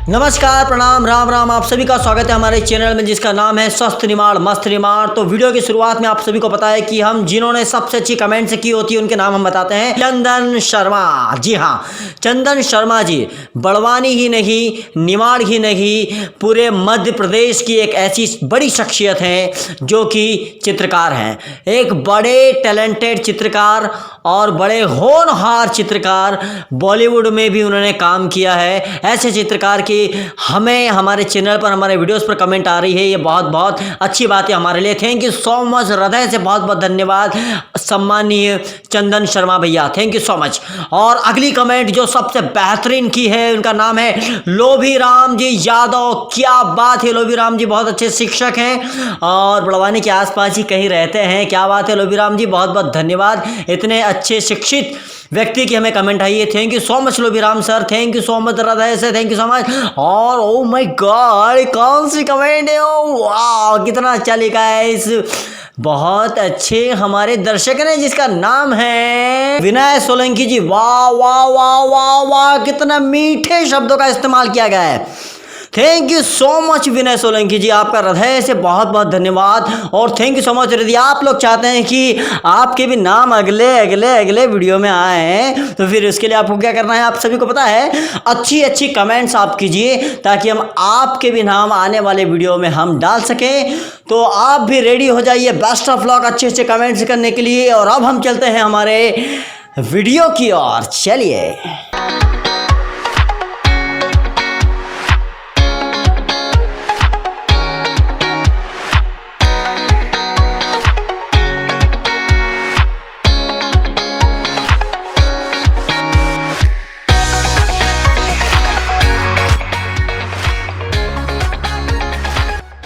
नमस्कार, प्रणाम, राम राम। आप सभी का स्वागत है हमारे चैनल में जिसका नाम है स्वस्थ निमाड़ मस्त निमाड़। तो वीडियो की शुरुआत में आप सभी को पता है कि हम जिन्होंने सबसे अच्छी कमेंट्स की होती है उनके नाम हम बताते हैं। चंदन शर्मा, जी हाँ, चंदन शर्मा जी बड़वानी ही नहीं, निमाड़ ही नहीं, पूरे मध्य प्रदेश की एक ऐसी बड़ी शख्सियत है जो कि चित्रकार हैं। एक बड़े टैलेंटेड चित्रकार और बड़े होनहार चित्रकार, बॉलीवुड में भी उन्होंने काम किया है। ऐसे चित्रकार की हमें हमारे चैनल पर, हमारे वीडियोस पर कमेंट आ रही है, ये बहुत बहुत अच्छी बात है हमारे लिए। थैंक यू सो मच, हृदय से बहुत बहुत धन्यवाद सम्माननीय चंदन शर्मा भैया, थैंक यू सो मच। और अगली कमेंट जो सबसे बेहतरीन की है, उनका नाम है लोभी राम जी यादव। क्या बात है, लोभी राम जी बहुत अच्छे शिक्षक हैं और बड़वानी के आसपास ही कहीं रहते हैं। क्या बात है लोभी राम जी, बहुत बहुत धन्यवाद, इतने अच्छे शिक्षित व्यक्ति की हमें कमेंट आई है। थैंक यू सो मच लोभी Ram sir, thank you so much, हृदय से थैंक यू सो मच। और ओ माय गॉड, कौन सी कमेंट है, ओ वाह, कितना अच्छा लिखा है। इस बहुत अच्छे हमारे दर्शक ने जिसका नाम है विनय सोलंकी जी। वाह वाह वाह वाह वाह, कितना मीठे शब्दों का इस्तेमाल किया गया है। थैंक यू सो मच विनय सोलंकी जी, आपका हृदय से बहुत बहुत धन्यवाद। और थैंक यू सो मच। यदि आप लोग चाहते हैं कि आपके भी नाम अगले अगले अगले वीडियो में आए हैं तो फिर उसके लिए आपको क्या करना है, आप सभी को पता है, अच्छी अच्छी कमेंट्स आप कीजिए ताकि हम आपके भी नाम आने वाले वीडियो में हम डाल सकें। तो आप भी रेडी हो जाइए, बेस्ट ऑफ लक अच्छे अच्छे कमेंट्स करने के लिए। और अब हम चलते हैं हमारे वीडियो की ओर, चलिए।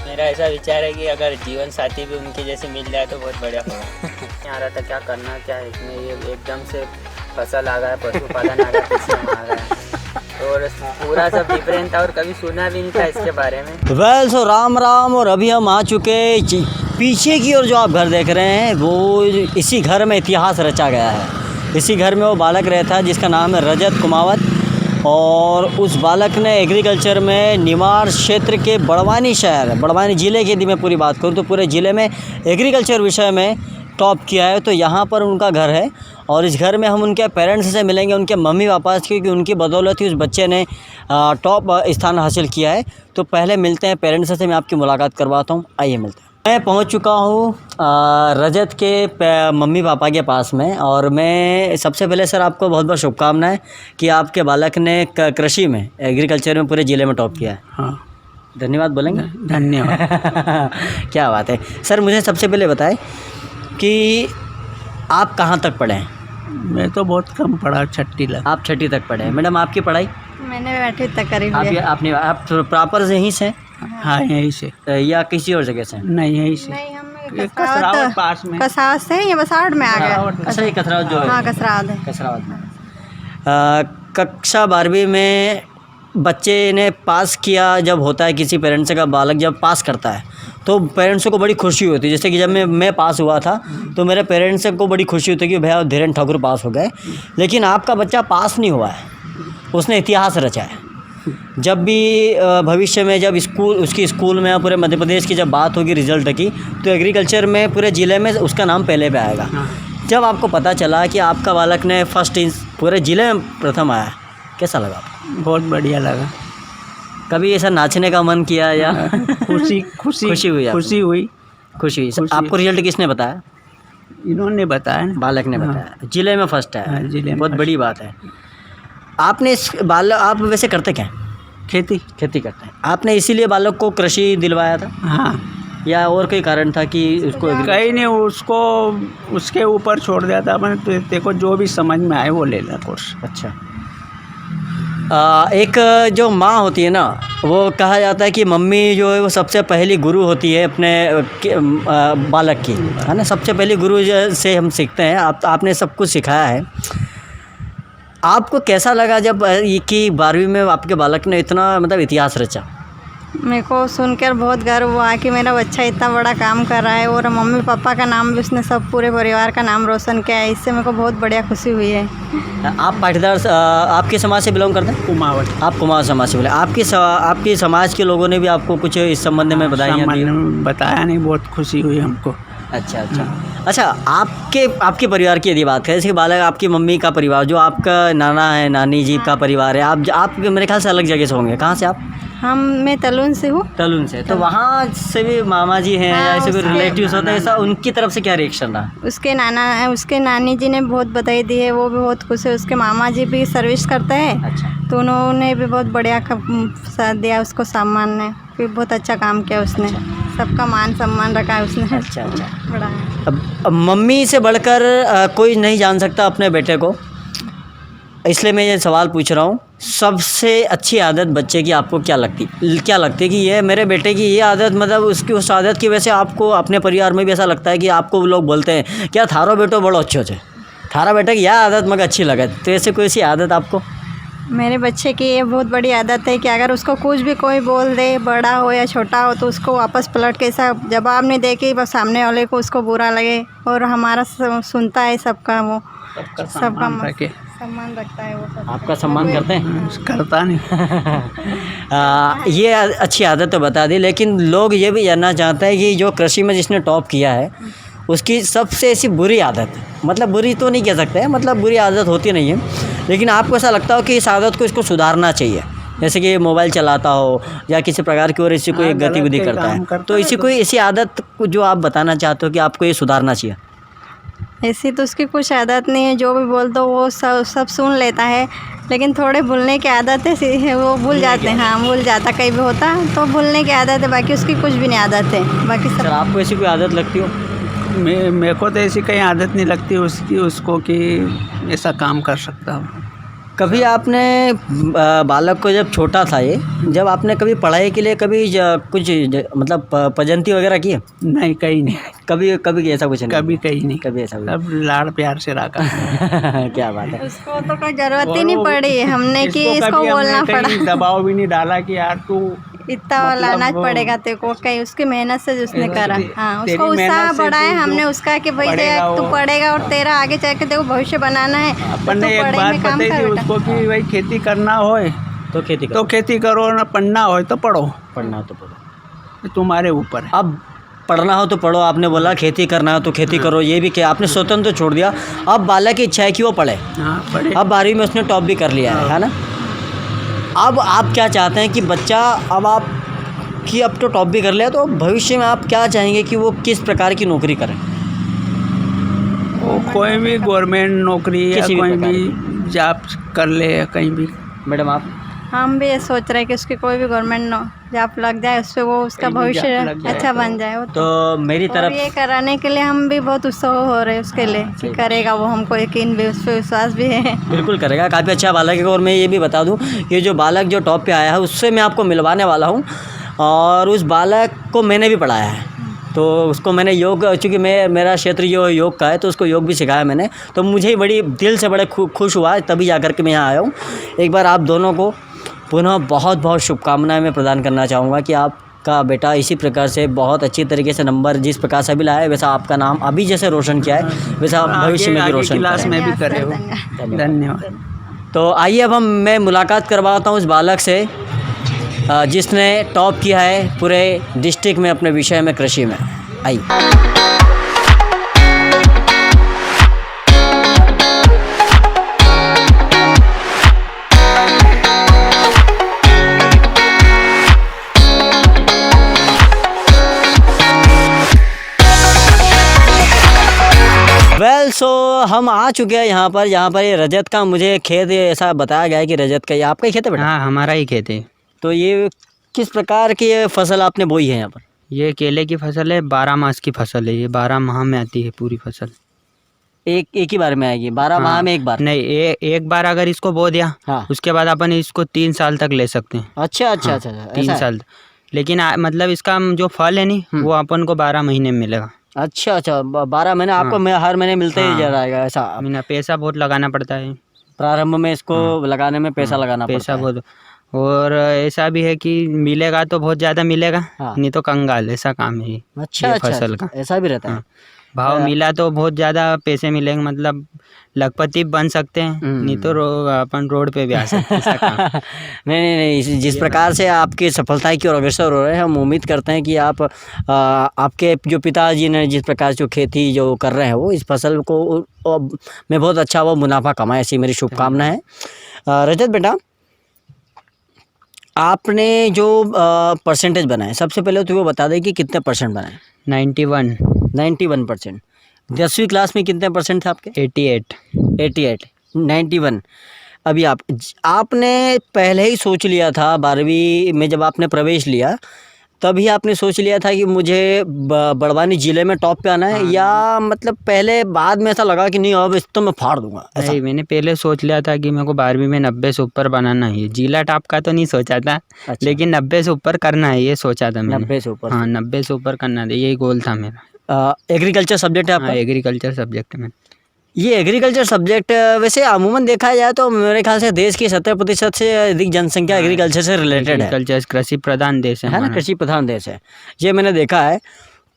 मेरा ऐसा विचार है कि अगर जीवन साथी भी उनके जैसे मिल जाए तो बहुत बढ़िया होगा। नहीं आ रहा था क्या करना क्या है इसमें, ये एकदम से फसल आ गया, पशुपालन आ गया, कृषि आ गया, और पूरा सब डिफरेंट था और कभी सुना भी नहीं था इसके बारे में। Well so Ram Ram. और अभी हम आ चुके पीछे की ओर, जो आप घर देख रहे हैं वो इसी घर में इतिहास रचा गया है। इसी घर में वो बालक रहता है जिसका नाम है रजत कुमावत। और उस बालक ने एग्रीकल्चर में निमाड़ क्षेत्र के बड़वानी शहर, बड़वानी ज़िले की यदि मैं पूरी बात करूँ तो पूरे ज़िले में एग्रीकल्चर विषय में टॉप किया है। तो यहाँ पर उनका घर है और इस घर में हम उनके पेरेंट्स से मिलेंगे, उनके मम्मी पापा से, क्योंकि उनकी बदौलत ही उस बच्चे ने टॉप स्थान हासिल किया है। तो पहले मिलते हैं पेरेंट्स से, मैं आपकी मुलाकात करवाता हूँ, आइए मिलते हैं। मैं पहुंच चुका हूं रजत के मम्मी पापा के पास में। और मैं सबसे पहले सर आपको बहुत बहुत शुभकामनाएं कि आपके बालक ने कृषि में, एग्रीकल्चर में पूरे ज़िले में टॉप किया है। हाँ, धन्यवाद बोलेंगे? धन्यवाद। क्या बात है सर, मुझे सबसे पहले बताएं कि आप कहाँ तक पढ़े हैं? मैं तो बहुत कम पढ़ा, छठी लग। आप छठी तक पढ़े हैं। मैडम आपकी पढ़ाई? मैंने 8वीं तक करी हुई है। आप प्रॉपर यहीं से हाँ, यहीं से। या किसी और जगह से? नहीं, यहीं से। नहीं, हम कसरावत पास में। कसावत से, ये बसावट में आ गया। अच्छा, ये कसरावत जो है? हाँ, कसरावत है। कसरावत में। कक्षा 12वीं में बच्चे ने पास किया। जब होता है किसी पेरेंट्स का बालक जब पास करता है तो पेरेंट्स को बड़ी खुशी होती है। जैसे कि जब मैं पास हुआ था तो मेरे पेरेंट्स को बड़ी खुशी होती है कि भैया धीरेन्द्र ठाकुर पास हो गए। लेकिन आपका बच्चा पास नहीं हुआ है, उसने इतिहास रचा है। जब भी भविष्य में जब उसकी स्कूल में, पूरे मध्य प्रदेश की जब बात होगी रिजल्ट की, तो एग्रीकल्चर में पूरे ज़िले में उसका नाम पहले पे आएगा। जब आपको पता चला कि आपका बालक ने फर्स्ट पूरे ज़िले में प्रथम आया, कैसा लगा? बहुत बढ़िया लगा। कभी ऐसा नाचने का मन किया या खुशी हुई? खुशी हुई। आपको रिजल्ट किसने बताया? इन्होंने बताया ना, बालक ने बताया। ज़िले में फर्स्ट है। हाँ, जिले में बहुत फर्स्ट। बड़ी बात है। आपने आप वैसे करते क्या? खेती करते हैं। आपने इसीलिए बालक को कृषि दिलवाया था हाँ, या और कोई कारण था कि उसको? कहीं नहीं, उसको उसके ऊपर छोड़ दिया था मैंने। तो देखो जो भी समझ में आए वो ले ला कोर्स। अच्छा। एक जो माँ होती है ना, वो कहा जाता है कि मम्मी जो है वो सबसे पहली गुरु होती है अपने बालक की, है ना। सबसे पहली गुरु से हम सीखते हैं। आपने सब कुछ सिखाया है। आपको कैसा लगा जब कि 12वीं में आपके बालक ने इतना मतलब इतिहास रचा? मेरे को सुनकर बहुत गर्व हुआ कि मेरा बच्चा इतना बड़ा काम कर रहा है और मम्मी पापा का नाम भी उसने सब पूरे परिवार का नाम रोशन किया है। इससे मेरे को बहुत बढ़िया खुशी हुई है। आप पाटीदार आपके समाज से बिलोंग करते हैं? कुमावत आप कुमार समाज से बोले। आपकी समाज के लोगों ने भी आपको कुछ इस संबंध में बधाइयाँ दी? बताया नहीं, बहुत खुशी हुई हमको। अच्छा अच्छा अच्छा। आपके परिवार की यदि बात करें, जैसे बालक आपकी मम्मी का परिवार, जो आपका नाना है नानी जी का परिवार है, आप मेरे ख्याल से अलग जगह से होंगे। कहाँ से आप? मैं तलून से हूँ। तलून से। तो वहाँ से भी मामा जी हैं या ऐसे भी रिलेटिव्स होते हैं, ऐसा उनकी तरफ से क्या रिएक्शन रहा? उसके नानी जी ने बहुत बधाई दी है, वो भी बहुत खुश है। उसके मामा जी भी सर्विस करते हैं। अच्छा। तो उन्होंने भी बहुत बढ़िया साथ दिया उसको, सम्मान ने फिर बहुत अच्छा काम किया उसने। सबका मान सम्मान रखा है उसने। अच्छा अच्छा। बड़ा अब मम्मी से बढ़कर कोई नहीं जान सकता अपने बेटे को, इसलिए मैं ये सवाल पूछ रहा हूँ। सबसे अच्छी आदत बच्चे की आपको क्या लगती है कि ये मेरे बेटे की ये आदत, मतलब उसकी उस आदत की वजह से आपको अपने परिवार में भी ऐसा लगता है कि आपको लोग बोलते हैं क्या थारो बेटो बड़ो अच्छो छे, थारा बेटा की यह आदत मगर अच्छी लगे, तो ऐसे कोई सी आदत आपको? मेरे बच्चे की ये बहुत बड़ी आदत है कि अगर उसको कुछ भी कोई बोल दे, बड़ा हो या छोटा हो, तो उसको वापस पलट के ऐसा जवाब नहीं दे कि बस सामने वाले को उसको बुरा लगे, और हमारा सुनता है सबका, वो सबका सम्मान रखता है। वो सब आपका सम्मान करते हैं? करता नहीं। ये अच्छी आदत तो बता दी, लेकिन लोग ये भी जानना चाहते हैं कि जो कृषि में जिसने टॉप किया है उसकी सबसे ऐसी बुरी आदत, मतलब बुरी तो नहीं कह सकते, मतलब बुरी आदत होती नहीं है, लेकिन आपको ऐसा लगता हो कि इस आदत को इसको सुधारना चाहिए, जैसे कि मोबाइल चलाता हो या किसी प्रकार की और इसी कोई गतिविधि करता है, तो इसी कोई ऐसी आदत जो आप बताना चाहते हो कि आपको ये सुधारना चाहिए? ऐसी तो उसकी कुछ आदत नहीं है, जो भी बोल दो वो सब सुन लेता है, लेकिन थोड़े भूलने की आदत है, वो भूल जाते हैं। हाँ, भूल जाता कहीं भी होता तो भूलने की आदत है, बाकी उसकी कुछ भी नहीं आदत है। बाकी सब। आपको ऐसी कोई आदत लगती हो? मेरे को तो ऐसी कहीं आदत नहीं लगती उसको कि ऐसा काम कर सकता हूँ। कभी आपने बालक को जब छोटा था जब आपने कभी पढ़ाई के लिए कभी कुछ मतलब पजंती वगैरह की? नहीं, कहीं नहीं। कभी ऐसा कुछ नहीं? कभी कहीं नहीं। कभी ऐसा सब लाड़ प्यार से रखा। क्या बात है। उसको तो कोई जरूरत ही नहीं पड़ी हमने कि इसको बोलना पड़ा, दबाव भी नहीं डाला कि यार तू इतना लाना पड़ेगा तेरे को, कहीं उसकी मेहनत से उसने करा। हाँ, उसको उत्साह बढ़ाया हमने उसका कि भाई तू पढ़ेगा और तेरा आगे चल के देखो भविष्य बनाना है। अपन ने एक बात बताई थी उसको कि भाई खेती करना हो तो खेती करो, ना पढ़ना हो तो पढ़ो, तुम्हारे ऊपर है। अब पढ़ना हो तो पढ़ो, आपने बोला खेती करना हो तो खेती करो, ये भी क्या आपने स्वतंत्र छोड़ दिया। अब बालक की इच्छा है कि वो पढ़े। पढ़े। अब 12वीं में उसने टॉप भी कर लिया है ना। अब आप क्या चाहते हैं कि बच्चा, अब तो टॉप भी कर लिया, तो भविष्य में आप क्या चाहेंगे कि वो किस प्रकार की नौकरी करें? वो कोई भी गवर्नमेंट नौकरी या कोई भी जॉब कर ले या कहीं भी। मैडम आप? हम भी ये सोच रहे हैं कि उसकी कोई भी गवर्नमेंट जॉब लग जाए, उससे वो उसका भविष्य अच्छा बन जाए। तो मेरी तरफ ये कराने के लिए हम भी बहुत उत्साह हो रहे हैं उसके लिए कि करेगा वो, हमको यकीन भी, उस पर विश्वास भी है। बिल्कुल करेगा, काफ़ी अच्छा बालक है। और मैं ये भी बता दूं कि जो बालक जो टॉप पे आया है उससे मैं आपको मिलवाने वाला हूं, और उस बालक को मैंने भी पढ़ाया है। तो उसको मैंने योग, चूँकि मेरा क्षेत्र जो योग का है, तो उसको योग भी सिखाया मैंने, तो मुझे ही बड़ी दिल से बड़े खुश हुआ, तभी जा कर के मैं यहाँ आया हूँ। एक बार आप दोनों को पुनः बहुत बहुत शुभकामनाएं मैं प्रदान करना चाहूँगा कि आपका बेटा इसी प्रकार से बहुत अच्छी तरीके से नंबर जिस प्रकार से अभी लाया है, वैसा आपका नाम अभी जैसे रोशन किया है, वैसा भविष्य में भी रोशन क्लास में भी करे हो। धन्यवाद। तो आइए अब मैं मुलाकात करवाता हूँ उस बालक से जिसने टॉप किया है पूरे डिस्ट्रिक्ट में अपने विषय में, कृषि में। आइए। सो हम आ चुके हैं यहाँ पर ये रजत का मुझे खेत ऐसा बताया गया है कि रजत का, ये आपका ही खेत है बेटा? हाँ, हमारा ही खेत है। तो ये किस प्रकार की फसल आपने बोई है यहाँ पर? ये केले की फसल है, 12 मास की फसल है, ये 12 माह में आती है पूरी फसल। एक ही बार में आएगी? 12 माह में एक बार नहीं, एक बार अगर इसको बो दिया, हाँ, उसके बाद अपन इसको 3 साल तक ले सकते हैं। अच्छा अच्छा हाँ, अच्छा, 3 साल। लेकिन मतलब इसका जो फल है नहीं, वो अपन को 12 महीने में मिलेगा। अच्छा अच्छा, 12 महीने आपको हर महीने मिलते ही जा रहेगा ऐसा? पैसा बहुत लगाना पड़ता है प्रारंभ में, इसको लगाने में पैसा लगाना पैसा पड़ता है। बहुत। और ऐसा भी है कि मिलेगा तो बहुत ज़्यादा मिलेगा, हाँ। नहीं तो कंगाल, ऐसा काम है ये अच्छा फसल का। ऐसा भी रहता है। हाँ। भाव मिला तो बहुत ज़्यादा पैसे मिलेंगे, मतलब लखपति बन सकते हैं, नहीं तो अपन रोड पे भी आ सकते हैं, ऐसा काम। नहीं, जिस प्रकार से आपकी सफलता की ओर अग्रसर हो रहे हैं, हम उम्मीद करते हैं कि आप आपके जो पिताजी ने जिस प्रकार से खेती जो कर रहे हैं वो इस फसल को में बहुत अच्छा वो मुनाफा कमाए, ऐसी मेरी शुभकामना है। रजत बेटा, आपने जो परसेंटेज बनाए, सबसे पहले तो वो बता दें कि कितने परसेंट बनाए। 91, 91%। 10वीं क्लास में कितने परसेंट थे आपके? 88। 88, 91। अभी आपने पहले ही सोच लिया था 12वीं में जब आपने प्रवेश लिया, तभी आपने सोच लिया था कि मुझे बड़वानी ज़िले में टॉप पे आना है, या मतलब पहले बाद में ऐसा लगा कि नहीं अब इस तो मैं फाड़ दूंगा ऐसा? नहीं, मैंने पहले सोच लिया था कि मेरे को 12वीं में 90 से ऊपर बनाना है। जिला टॉप का तो नहीं सोचा था। अच्छा। लेकिन 90 से ऊपर करना है, ये सोचा था मैंने। 90 से ऊपर? हाँ, 90 से ऊपर करना था, यही गोल था मेरा। एग्रीकल्चर सब्जेक्ट है आपका? हाँ, एग्रीकल्चर सब्जेक्ट में। ये एग्रीकल्चर सब्जेक्ट वैसे अमूमन देखा जाए तो मेरे ख्याल से देश की 70% से अधिक जनसंख्या एग्रीकल्चर से रिलेटेड है। एग्रीकल्चर कृषि प्रधान देश है ना, हमारा। कृषि प्रधान देश है, ये मैंने देखा है।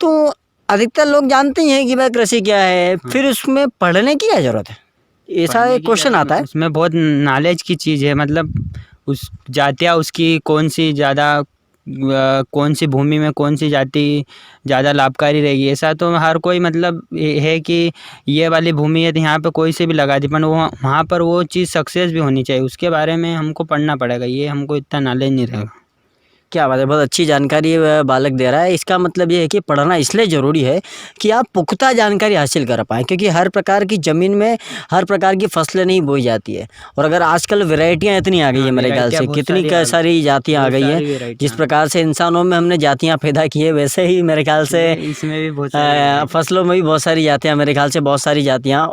तो अधिकतर लोग जानते ही हैं कि भाई कृषि क्या है, फिर उसमें पढ़ने की क्या जरूरत है, ऐसा एक क्वेश्चन आता है। उसमें बहुत नॉलेज की चीज़ है, मतलब उस जातियाँ उसकी कौन सी ज़्यादा, कौन सी भूमि में कौन सी जाति ज़्यादा लाभकारी रहेगी, ऐसा तो हर कोई मतलब है कि ये वाली भूमि है तो यहाँ पे कोई से भी लगा दी, पर वो वहाँ पर वो चीज़ सक्सेस भी होनी चाहिए, उसके बारे में हमको पढ़ना पड़ेगा। ये हमको इतना नॉलेज नहीं रहेगा। क्या बात है, बहुत अच्छी जानकारी बालक दे रहा है। इसका मतलब ये है कि पढ़ना इसलिए ज़रूरी है कि आप पुख्ता जानकारी हासिल कर पाएँ, क्योंकि हर प्रकार की ज़मीन में हर प्रकार की फसलें नहीं बोई जाती है। और अगर आजकल वैरायटियाँ इतनी आ गई है मेरे ख्याल से, कितनी सारी जातियाँ आ गई हैं, जिस प्रकार से इंसानों में हमने जातियाँ पैदा की है, वैसे ही मेरे ख्याल से इसमें भी बहुत फसलों में भी बहुत सारी जातियाँ, मेरे ख्याल से बहुत सारी जातियाँ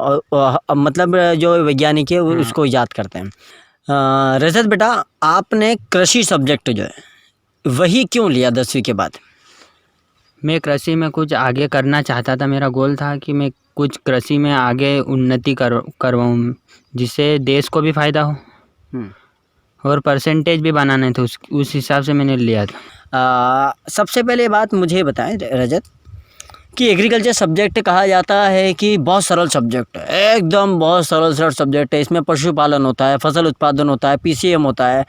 मतलब जो वैज्ञानिक है वो उसको ईजाद करते हैं। रजत बेटा, आपने कृषि सब्जेक्ट जो है वही क्यों लिया 10वीं के बाद? मैं कृषि में कुछ आगे करना चाहता था। मेरा गोल था कि मैं कुछ कृषि में आगे उन्नति करवाऊँ, जिससे देश को भी फ़ायदा हो और परसेंटेज भी बनाना था, उस हिसाब से मैंने लिया था। सबसे पहले बात मुझे बताएं रजत कि एग्रीकल्चर सब्जेक्ट कहा जाता है कि बहुत सरल सब्जेक्ट है, एकदम बहुत सरल सब्जेक्ट है। इसमें पशुपालन होता है, फसल उत्पादन होता है, पीसीएम होता है,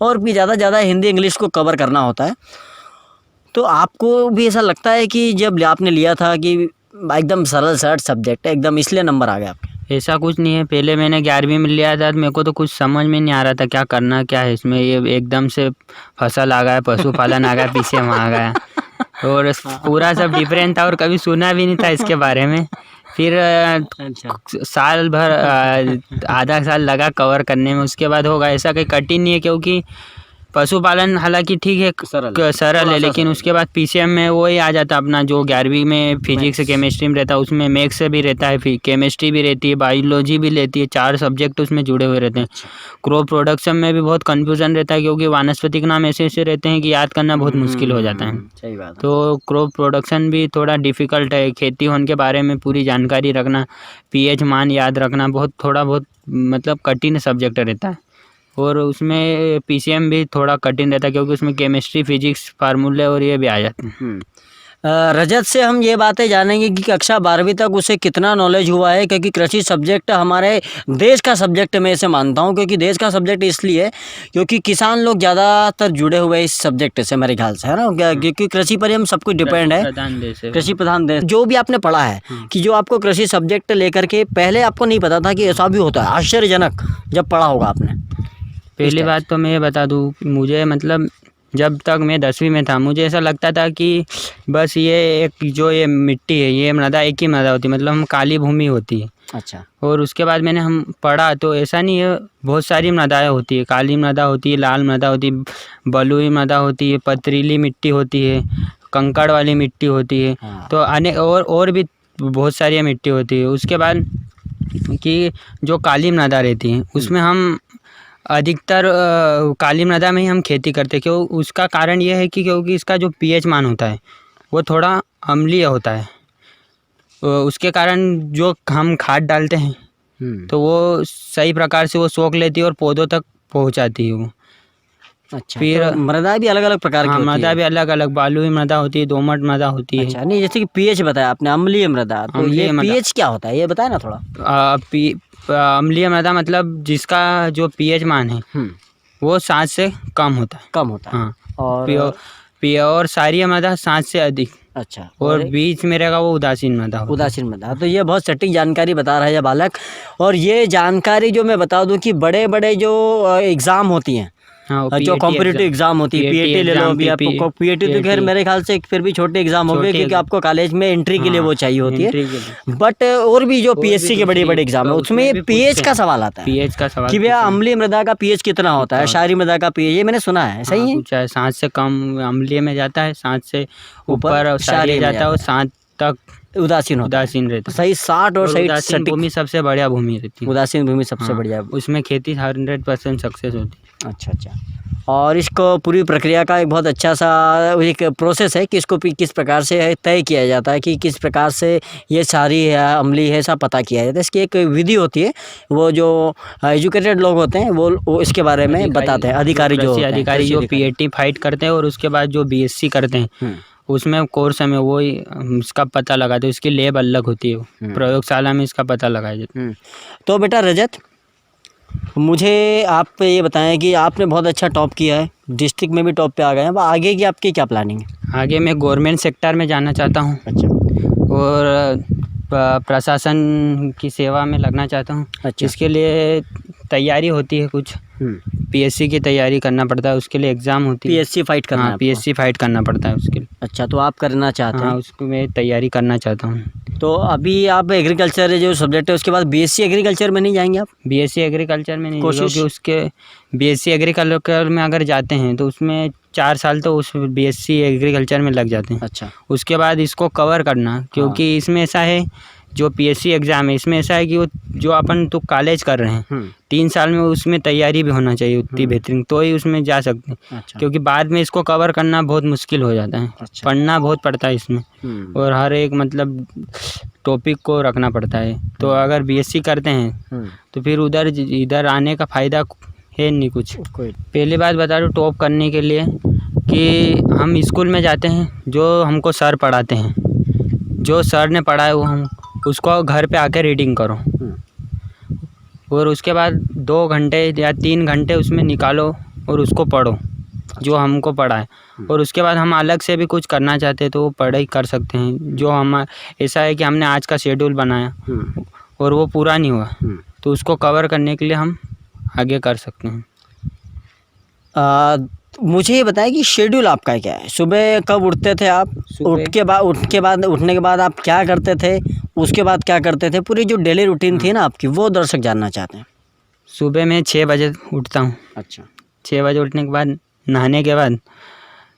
और भी ज़्यादा हिंदी इंग्लिश को कवर करना होता है। तो आपको भी ऐसा लगता है कि जब आपने लिया था कि एकदम सरल सब्जेक्ट है, एकदम इसलिए नंबर आ गया आपके? ऐसा कुछ नहीं है। पहले मैंने 11वीं में लिया था, मेरे को तो कुछ समझ में नहीं आ रहा था क्या करना क्या है इसमें। ये एकदम से फसल आ गया, पशुपालन आ गया, पीसीएम आ गया, और पूरा सब डिफरेंट था और कभी सुना भी नहीं था इसके बारे में। फिर साल भर आधा साल लगा कवर करने में, उसके बाद होगा। ऐसा कोई कठिन नहीं है, क्योंकि पशुपालन हालांकि ठीक है, सरल है, लेकिन उसके बाद पीसीएम में वही आ जाता अपना जो 11वीं में फिजिक्स केमिस्ट्री में रहता है, उसमें मैथ्स भी रहता है, फिर केमिस्ट्री भी रहती है, बायोलॉजी भी रहती है, 4 सब्जेक्ट उसमें जुड़े हुए रहते हैं। क्रॉप प्रोडक्शन में भी बहुत कन्फ्यूजन रहता है, क्योंकि वानस्पतिक नाम ऐसे ऐसे रहते हैं कि याद करना बहुत मुश्किल हो जाता है। सही बात है। तो क्रॉप प्रोडक्शन भी थोड़ा डिफ़िकल्ट है। खेती होने के बारे में पूरी जानकारी रखना, पीएच मान याद रखना थोड़ा बहुत मतलब कठिन सब्जेक्ट रहता है। और उसमें पीसीएम भी थोड़ा कठिन रहता है, क्योंकि उसमें केमिस्ट्री, फिजिक्स, फार्मूले और ये भी आ जाते हैं। रजत से हम ये बातें जानेंगे कि कक्षा 12वीं तक उसे कितना नॉलेज हुआ है, क्योंकि कृषि सब्जेक्ट हमारे देश का सब्जेक्ट मैं इसे मानता हूँ। क्योंकि देश का सब्जेक्ट इसलिए क्योंकि किसान लोग ज़्यादातर जुड़े हुए इस सब्जेक्ट से मेरे ख्याल से, है ना, क्योंकि कृषि पर ही हम सब कुछ डिपेंड है, कृषि प्रधान देश। जो भी आपने पढ़ा है कि जो आपको कृषि सब्जेक्ट लेकर के पहले आपको नहीं पता था कि ऐसा भी होता है, आश्चर्यजनक जब पढ़ा होगा आपने। पहली बात तो मैं ये बता दूँ, मुझे मतलब जब तक मैं 10वीं में था, मुझे ऐसा लगता था कि बस ये एक जो ये मिट्टी है, ये मृदा एक ही मृदा होती है, मतलब हम काली भूमि होती है। अच्छा। और उसके बाद हम पढ़ा तो ऐसा नहीं है, बहुत सारी मृदाएँ होती है। काली मृदा होती है, लाल मृदा होती है, बलुई मृदा होती है, पथरीली मिट्टी होती है, कंकड़ वाली मिट्टी होती है। तो अनेक और भी बहुत सारी मिट्टी होती है। उसके बाद कि जो काली मृदा रहती है उसमें हम अधिकतर काली मृदा में ही हम खेती करते हैं। क्यों? उसका कारण ये है कि क्योंकि इसका जो पीएच मान होता है वो थोड़ा अम्लीय होता है। उसके कारण जो हम खाद डालते हैं तो वो सही प्रकार से वो सोख लेती है और पौधों तक पहुंचाती है वो। अच्छा, फिर तो मृदा भी अलग अलग प्रकार की हाँ होती मृदा है। भी अलग अलग, बालुई मृदा होती है, दोमट मृदा होती है। अच्छा, नहीं जैसे कि पीएच बताया आपने, अम्लीय मृदा, तो अम्लीय ये मृदा। पीएच क्या होता है ये बताया ना थोड़ा। अम्लीय मृदा मतलब जिसका जो पीएच मान है वो 7 से कम होता है। कम होता है। हाँ, और प्योर क्षारीय मृदा 7 से अधिक, अच्छा, और एक बीच में रहेगा वो उदासीन मृदा होता है। उदासीन मृदा। तो ये बहुत सटीक जानकारी बता रहा है ये बालक। और ये जानकारी जो मैं बता दूं कि बड़े बड़े जो एग्ज़ाम होती हैं, हाँ, जो कॉम्पिटिटिव एग्जाम होती है, पीएटी ले लो अभी आपको, पीएटी तो खैर मेरे ख्याल से फिर भी छोटे एग्जाम हो गए, क्योंकि आपको कॉलेज में एंट्री के लिए वो चाहिए होती है। बट और भी जो पीएससी के बड़े बड़े एग्जाम है उसमें पीएच का सवाल आता है, पीएच का सवाल कि भैया अम्लीय मृदा का पीएच कितना होता है, क्षारीय मृदा का पीएच, ये मैंने सुना है, सही है? चाहे 7 से कम अम्लीय में जाता है, 7 से ऊपर क्षारीय जाता है, और 7 तक उदासीन उदासीन रहता है। सही 60 और सही उदासीन सटीक भूमि सबसे बढ़िया भूमि रहती है। उदासीन भूमि सबसे बढ़िया। उसमें खेती 100% सक्सेस होती है। अच्छा अच्छा। और इसको पूरी प्रक्रिया का एक बहुत अच्छा सा एक प्रोसेस है कि इसको किस प्रकार से तय किया जाता है, कि किस प्रकार से ये क्षारीय है अम्लीय है सब पता किया जाता है। इसकी एक विधि होती है, वो जो एजुकेटेड लोग होते हैं वो इसके बारे में बताते हैं, अधिकारी जो पीएटी फाइट करते हैं, और उसके बाद जो बीएससी करते हैं उसमें कोर्स में वो इसका पता लगाते हैं, उसकी लैब अलग होती है, प्रयोगशाला में इसका पता लगाया जाता है। तो बेटा रजत, मुझे आप ये बताएं कि आपने बहुत अच्छा टॉप किया है, डिस्ट्रिक्ट में भी टॉप पे आ गए हैं, आगे की आपकी क्या प्लानिंग है? आगे मैं गवर्नमेंट सेक्टर में जाना चाहता हूँ। अच्छा। और प्रशासन की सेवा में लगना चाहता हूँ। अच्छा। इसके लिए तैयारी होती है कुछ, पीएससी की तैयारी करना पड़ता है, उसके लिए एग्ज़ाम होती है, पीएससी फाइट करना है। पीएससी फाइट करना पड़ता है उसके लिए। अच्छा, तो आप करना चाहते हैं? हाँ, उसको मैं तैयारी करना चाहता हूँ। तो अभी आप एग्रीकल्चर जो सब्जेक्ट है उसके बाद बीएससी एग्रीकल्चर में नहीं जाएंगे आप? बीएससी एग्रीकल्चर में नहीं, कोशिश क्योंकि उसके बीएससी एग्रीकल्चर में अगर जाते हैं तो उसमें 4 साल तो उस बीएससी एग्रीकल्चर में लग जाते हैं। अच्छा। उसके बाद इसको कवर करना, क्योंकि इसमें ऐसा है, जो पीएससी एग्ज़ाम है इसमें ऐसा है कि वो जो अपन तो कॉलेज कर रहे हैं 3 साल में, उसमें तैयारी भी होना चाहिए उतनी बेहतरीन, तो ही उसमें जा सकते हैं। अच्छा। क्योंकि बाद में इसको कवर करना बहुत मुश्किल हो जाता है। अच्छा। पढ़ना बहुत पड़ता है इसमें, और हर एक मतलब टॉपिक को रखना पड़ता है। तो अगर बीएससी करते हैं तो फिर इधर आने का फ़ायदा है नहीं कुछ। पहली बात बता दूँ टॉप करने के लिए, कि हम स्कूल में जाते हैं, जो हमको सर पढ़ाते हैं, जो सर ने पढ़ाया वो हम उसको घर पे आके रीडिंग करो, और उसके बाद 2 घंटे या 3 घंटे उसमें निकालो और उसको पढ़ो जो हमको पढ़ा है। और उसके बाद हम अलग से भी कुछ करना चाहते हैं तो वो पढ़ाई कर सकते हैं। जो हम ऐसा है कि हमने आज का शेड्यूल बनाया और वो पूरा नहीं हुआ, तो उसको कवर करने के लिए हम आगे कर सकते हैं। मुझे ये बताएं कि शेड्यूल आपका क्या है? सुबह कब उठते थे आप? उठने के बाद आप क्या करते थे? उसके बाद क्या करते थे? पूरी जो डेली रूटीन थी ना आपकी, वो दर्शक जानना चाहते हैं। सुबह मैं 6 बजे उठता हूँ। अच्छा। 6 बजे उठने के बाद नहाने के बाद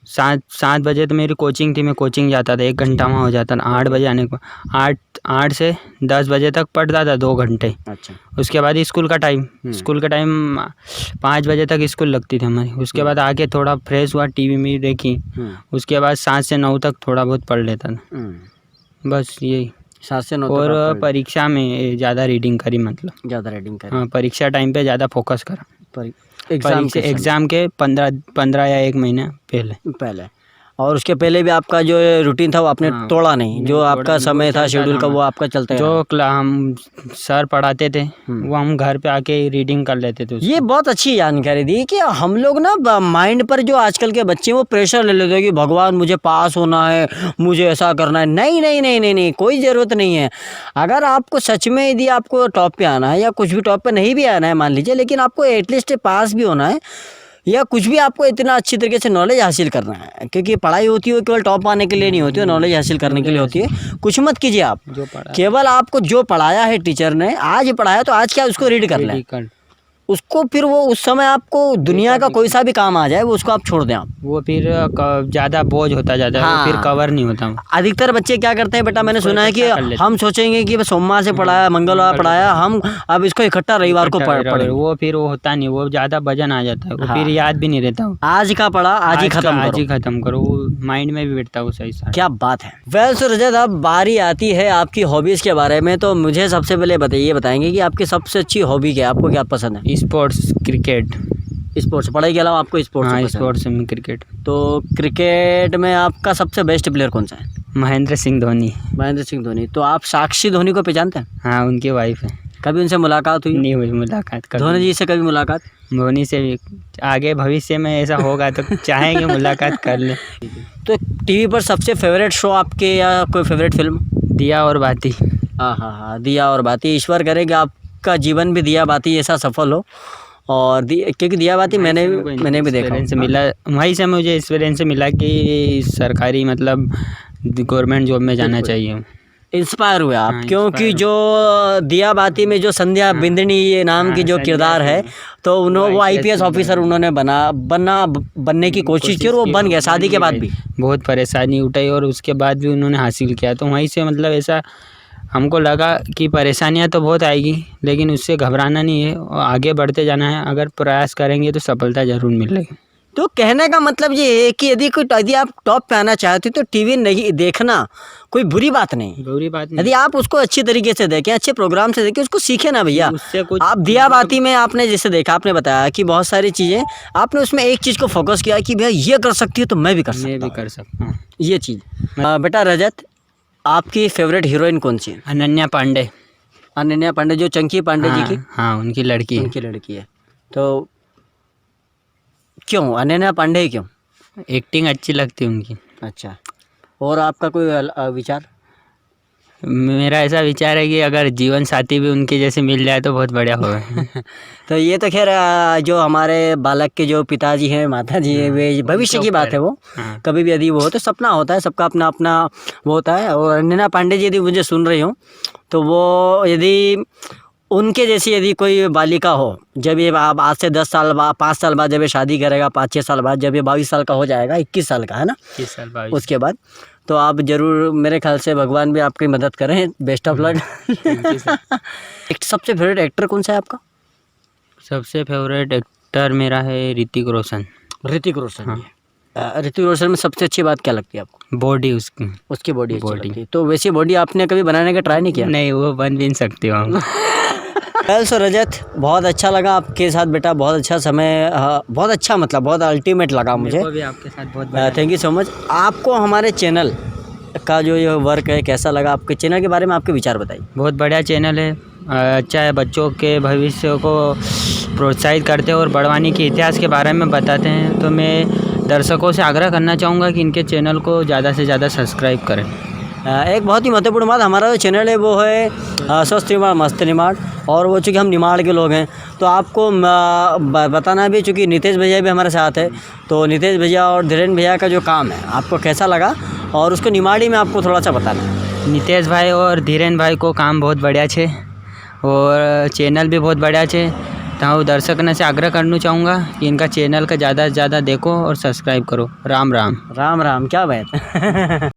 7 बजे तो मेरी कोचिंग थी, मैं कोचिंग जाता था, 1 घंटा वहाँ हो जाता था। 8 बजे आने के बाद 8 से 10 बजे तक पढ़ता था 2 घंटे। अच्छा। उसके बाद स्कूल का टाइम 5 बजे तक स्कूल लगती थी हमारी। उसके बाद आके थोड़ा फ्रेश हुआ, टीवी में देखी। उसके बाद 7 से 9 तक थोड़ा बहुत पढ़ लेता था, बस यही। 7 से 9 तक। और परीक्षा में ज़्यादा रीडिंग करी, मतलब ज़्यादा रीडिंग करी। हाँ, परीक्षा टाइम पे ज़्यादा फोकस करा। एग्ज़ाम के 15 या 1 महीने पहले। और उसके पहले भी आपका जो रूटीन था वो आपने तोड़ा नहीं, जो आपका समय था शेड्यूल का वो आपका चलता है। जो हम सर पढ़ाते थे वो हम घर पे आके रीडिंग कर लेते थे। ये बहुत अच्छी जानकारी दी कि हम लोग ना माइंड पर जो आजकल के बच्चे वो प्रेशर ले लेते हैं कि भगवान मुझे पास होना है, मुझे ऐसा करना है। नहीं नहीं नहीं नहीं नहीं, कोई ज़रूरत नहीं है। अगर आपको सच में यदि आपको टॉप पे आना है, या कुछ भी टॉप पे नहीं भी आना है मान लीजिए, लेकिन आपको एटलीस्ट पास भी होना है, या कुछ भी आपको इतना अच्छी तरीके से नॉलेज हासिल करना है, क्योंकि पढ़ाई होती है केवल टॉप आने के लिए नहीं होती है, नॉलेज हासिल करने के लिए होती है। कुछ मत कीजिए आप, केवल आपको जो पढ़ाया है टीचर ने, आज पढ़ाया तो आज क्या उसको रीड करना है, उसको फिर वो उस समय आपको दुनिया का कोई सा भी काम आ जाए वो उसको आप छोड़ दें। आप वो फिर ज़्यादा बोझ होता जाता है। हाँ, फिर कवर नहीं होता। अधिकतर बच्चे क्या करते हैं बेटा, मैंने सुना है कि हम सोचेंगे कि सोमवार से पढ़ाया, मंगलवार पढ़ाया, हम अब इसको इकट्ठा रविवार को पढ़े। वो फिर वो होता नहीं, वो ज़्यादा वजन आ जाता है, वो फिर याद भी नहीं रहता। आज का पढ़ा आज ही खत्म करो, वो माइंड में भी बैठता है वो सही। क्या बात है। वेल सो रजत, अब बारी आती है आपकी हॉबीज़ के बारे में। तो मुझे सबसे पहले बताएंगे कि आपकी सबसे अच्छी हॉबी क्या है, आपको क्या पसंद है? Sports, cricket. स्पोर्ट्स पढ़ाई के अलावा आपको स्पोर्ट्स हाँ पसंद है? स्पोर्ट्स में क्रिकेट। तो क्रिकेट में आपका सबसे बेस्ट प्लेयर कौन सा है? महेंद्र सिंह धोनी। महेंद्र सिंह धोनी। तो आप साक्षी धोनी को पहचानते हैं? हाँ उनकी वाइफ है। कभी उनसे मुलाकात हुई? नहीं हुई मुलाकात कभी। धोनी जी से कभी मुलाकात? धोनी से भी आगे भविष्य में ऐसा होगा तो चाहेंगे मुलाकात कर लें। तो टीवी पर सबसे फेवरेट शो आपके या कोई फेवरेट फिल्म? दिया और बाती। हाँ हाँ हाँ, दिया और बाती। ईश्वर करे कि आपका जीवन भी दिया बाती ऐसा सफल हो। और क्योंकि दिया बाती मैंने भी देखा एक्सपीरियंस मिला, वहीं से मुझे एक्सपीरियंस मिला कि सरकारी मतलब गवर्नमेंट जॉब में जाना चाहिए। इंस्पायर हुए आप? हाँ, क्योंकि inspire जो दिया बाती में जो संध्या बिंदनी ये नाम की जो संध्या किरदार है, तो उन्होंने वो आईपीएस ऑफिसर उन्होंने बनने की कोशिश की और वो बन गया शादी के बाद भी। बहुत परेशानी उठाई और उसके बाद भी उन्होंने हासिल किया। तो वहीं से मतलब ऐसा हमको लगा कि परेशानियां तो बहुत आएगी लेकिन उससे घबराना नहीं है और आगे बढ़ते जाना है। अगर प्रयास करेंगे तो सफलता ज़रूर मिलेगी। तो कहने का मतलब ये है कि यदि आप टॉप पे आना चाहते हो तो टीवी नहीं देखना कोई बुरी बात नहीं। बुरी बात नहीं। यदि आप उसको अच्छी तरीके से देखें, अच्छे प्रोग्राम से देखें, उसको सीखे ना भैया। उससे कुछ आप दिया बाती में आपने जैसे देखा, आपने बताया कि बहुत सारी चीज़ें आपने उसमें एक चीज़ को फोकस किया कि भैया ये कर सकती है तो मैं भी कर मैं सकता भी हूँ। कर सकता हूँ। ये चीज़। बेटा रजत, आपकी फेवरेट हीरोइन कौन सी है? अनन्या पांडे। अनन्या पांडे, जो चंकी पांडे जी की? हाँ उनकी लड़की है। उनकी लड़की है। तो क्यों अनन्या पांडे क्यों? एक्टिंग अच्छी लगती है उनकी। अच्छा, और आपका कोई विचार? मेरा ऐसा विचार है कि अगर जीवन साथी भी उनके जैसे मिल जाए तो बहुत बढ़िया होगा। तो ये तो खैर जो हमारे बालक के जो पिताजी हैं, माता जी हैं, वे भविष्य की बात है। वो हाँ। कभी भी यदि वो हो तो सपना होता है, सबका अपना अपना वो होता है। और अनन्या पांडे जी यदि मुझे सुन रही हो तो वो यदि उनके जैसी यदि कोई बालिका हो, जब ये आप आज से 10 साल बाद 5 साल बाद जब ये शादी करेगा, 5-6 साल बाद जब ये 22 साल का हो जाएगा, 21 साल का है ना, 21 साल 22। उसके बाद तो आप ज़रूर, मेरे ख्याल से भगवान भी आपकी मदद करें। Best of luck. एक सबसे फेवरेट एक्टर कौन सा है आपका? सबसे फेवरेट एक्टर मेरा है ऋतिक रोशन। ऋतिक रोशन। हाँ। ऋतिक रोशन में सबसे अच्छी बात क्या लगती है आपको? बॉडी उसकी। उसकी बॉडी अच्छी लगती है। तो वैसी बॉडी आपने कभी बनाने का ट्राई नहीं किया? नहीं वो बन भी नहीं सकती हो हम। सो रजत, बहुत अच्छा लगा आपके साथ बेटा, बहुत अच्छा समय, बहुत अच्छा मतलब बहुत अल्टीमेट लगा मुझे। मेरे को भी आपके साथ बहुत थैंक यू सो मच। आपको हमारे चैनल का जो ये वर्क है कैसा लगा? आपके चैनल के बारे में आपके विचार बताइए। बहुत बढ़िया चैनल है, अच्छा है, बच्चों के भविष्य को प्रोत्साहित करते हैं और बढ़वाने के इतिहास के बारे में बताते हैं। तो मैं दर्शकों से आग्रह करना चाहूँगा कि इनके चैनल को ज़्यादा से ज़्यादा सब्सक्राइब करें। एक बहुत ही महत्वपूर्ण बात, हमारा जो चैनल है वो है स्वस्थ निमाड़ मस्त निमाड़, और वो चूँकि हम निमाड़ के लोग हैं तो आपको बताना भी, चूँकि नितेश भैया भी हमारे साथ है, तो नितेश भैया और धीरेन्द्र भैया का जो काम है आपको कैसा लगा और उसको निमाड़ी में आपको थोड़ा सा बताना। नितेश भाई और धीरेन्द्र भाई को काम बहुत बढ़िया छे और चैनल भी बहुत बढ़िया छे। तो હું દર્શકને से आग्रह करना चाहूँगा कि इनका चैनल का ज़्यादा से ज़्यादा देखो और सब्सक्राइब करो। राम राम। राम राम, क्या बात।